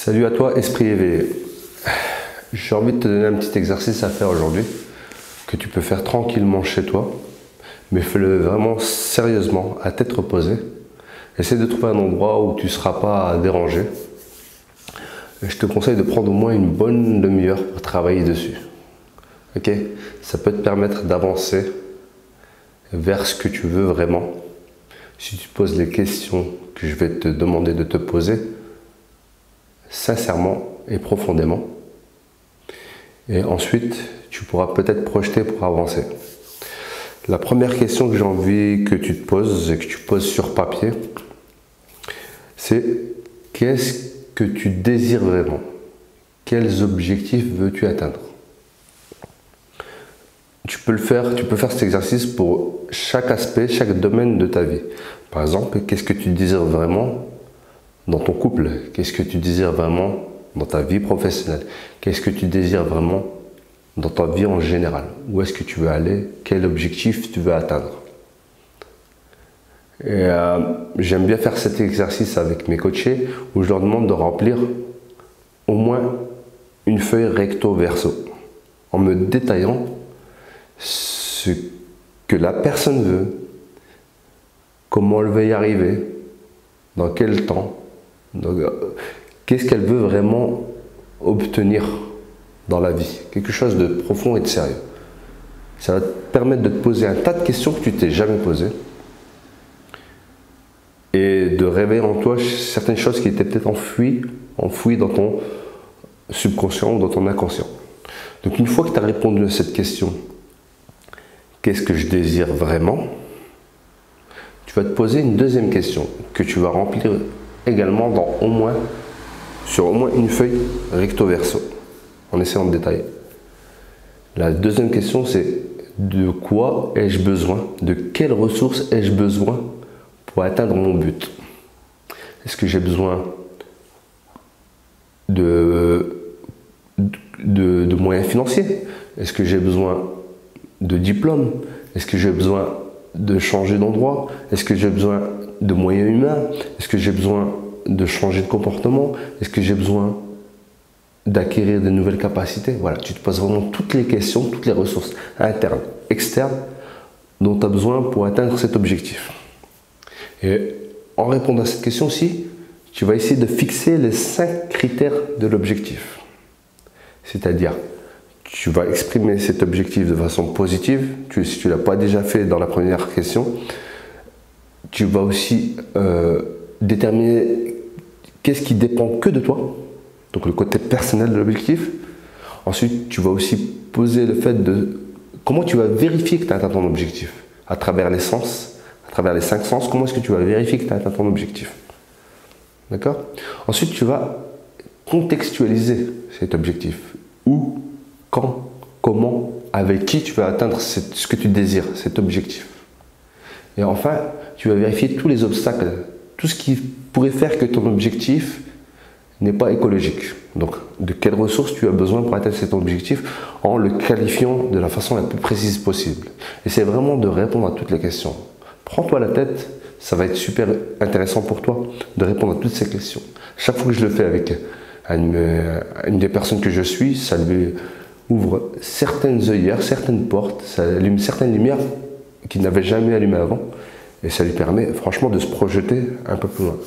Salut à toi, esprit éveillé. J'ai envie de te donner un petit exercice à faire aujourd'hui, que tu peux faire tranquillement chez toi, mais fais-le vraiment sérieusement, à tête reposée. Essaie de trouver un endroit où tu ne seras pas dérangé. Je te conseille de prendre au moins une bonne demi-heure pour travailler dessus. Ok? Ça peut te permettre d'avancer vers ce que tu veux vraiment. Si tu poses les questions que je vais te demander de te poser, sincèrement et profondément. Et ensuite, tu pourras peut-être projeter pour avancer. La première question que j'ai envie que tu te poses et que tu poses sur papier, c'est qu'est-ce que tu désires vraiment? Quels objectifs veux-tu atteindre? Tu peux faire cet exercice pour chaque aspect, chaque domaine de ta vie. Par exemple, qu'est-ce que tu désires vraiment dans ton couple? Qu'est-ce que tu désires vraiment dans ta vie professionnelle? Qu'est-ce que tu désires vraiment dans ta vie en général? Où est-ce que tu veux aller? Quel objectif tu veux atteindre? Et j'aime bien faire cet exercice avec mes coachés où je leur demande de remplir au moins une feuille recto verso en me détaillant ce que la personne veut, comment elle veut y arriver, dans quel temps, qu'est-ce qu'elle veut vraiment obtenir dans la vie, quelque chose de profond et de sérieux. Ça va te permettre de te poser un tas de questions que tu t'es jamais posées et de réveiller en toi certaines choses qui étaient peut-être enfouies dans ton subconscient ou dans ton inconscient. Donc une fois que tu as répondu à cette question, qu'est-ce que je désire vraiment? Tu vas te poser une deuxième question que tu vas remplir également sur au moins une feuille recto verso en essayant de détailler. La deuxième question, c'est de quoi ai-je besoin? De quelles ressources ai-je besoin pour atteindre mon but? Est-ce que j'ai besoin de moyens financiers? Est-ce que j'ai besoin de diplômes? Est-ce que j'ai besoin de changer d'endroit? Est-ce que j'ai besoin de moyens humains? Est-ce que j'ai besoin de changer de comportement? Est-ce que j'ai besoin d'acquérir de nouvelles capacités? Voilà, tu te poses vraiment toutes les questions, toutes les ressources internes, externes dont tu as besoin pour atteindre cet objectif. Et en répondant à cette question aussi, tu vas essayer de fixer les 5 critères de l'objectif. C'est-à-dire, tu vas exprimer cet objectif de façon positive. Si tu ne l'as pas déjà fait dans la première question, tu vas aussi déterminer qu'est-ce qui dépend que de toi, donc le côté personnel de l'objectif. Ensuite, tu vas aussi poser le fait de comment tu vas vérifier que tu as atteint ton objectif à travers les sens, à travers les 5 sens. Comment est-ce que tu vas vérifier que tu as atteint ton objectif? D'accord? Ensuite, tu vas contextualiser cet objectif. Où, quand, comment, avec qui tu vas atteindre ce que tu désires, cet objectif. Et enfin, tu vas vérifier tous les obstacles, tout ce qui pourrait faire que ton objectif n'est pas écologique. Donc, de quelles ressources tu as besoin pour atteindre cet objectif en le qualifiant de la façon la plus précise possible. Et c'est vraiment de répondre à toutes les questions. Prends-toi la tête, ça va être super intéressant pour toi de répondre à toutes ces questions. Chaque fois que je le fais avec une des personnes que je suis, ça lui ouvre certaines œillères, certaines portes, ça allume certaines lumières qu'il n'avait jamais allumées avant et ça lui permet franchement de se projeter un peu plus loin.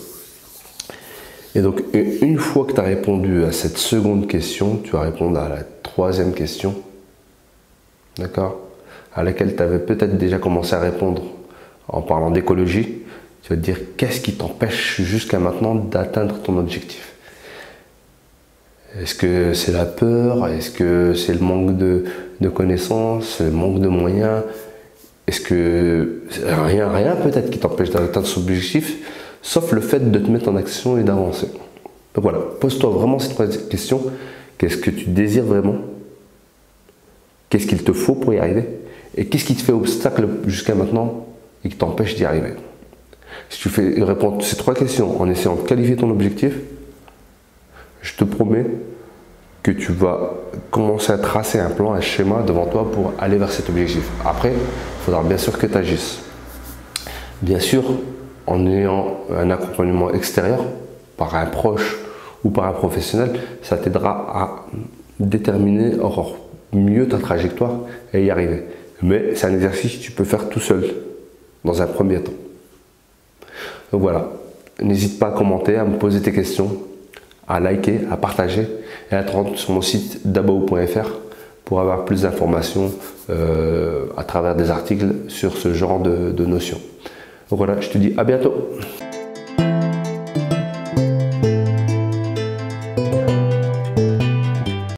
Et donc une fois que tu as répondu à cette seconde question, tu vas répondre à la troisième question, d'accord, à laquelle tu avais peut-être déjà commencé à répondre en parlant d'écologie. Tu vas te dire qu'est-ce qui t'empêche jusqu'à maintenant d'atteindre ton objectif? Est-ce que c'est la peur? Est-ce que c'est le manque de connaissances, le manque de moyens? Est-ce que rien peut-être qui t'empêche d'atteindre cet objectif, sauf le fait de te mettre en action et d'avancer. Donc voilà, pose-toi vraiment cette question. Qu'est-ce que tu désires vraiment? Qu'est-ce qu'il te faut pour y arriver? Et qu'est-ce qui te fait obstacle jusqu'à maintenant et qui t'empêche d'y arriver? Si tu réponds à ces 3 questions en essayant de qualifier ton objectif, je te promets que tu vas commencer à tracer un plan, un schéma devant toi pour aller vers cet objectif. Après, il faudra bien sûr que tu agisses. Bien sûr, en ayant un accompagnement extérieur par un proche ou par un professionnel, ça t'aidera à déterminer encore mieux ta trajectoire et y arriver. Mais c'est un exercice que tu peux faire tout seul, dans un premier temps. Donc voilà, n'hésite pas à commenter, à me poser tes questions, à liker, à partager et à te rendre sur mon site dabao.fr pour avoir plus d'informations à travers des articles sur ce genre de notions. Donc voilà, je te dis à bientôt.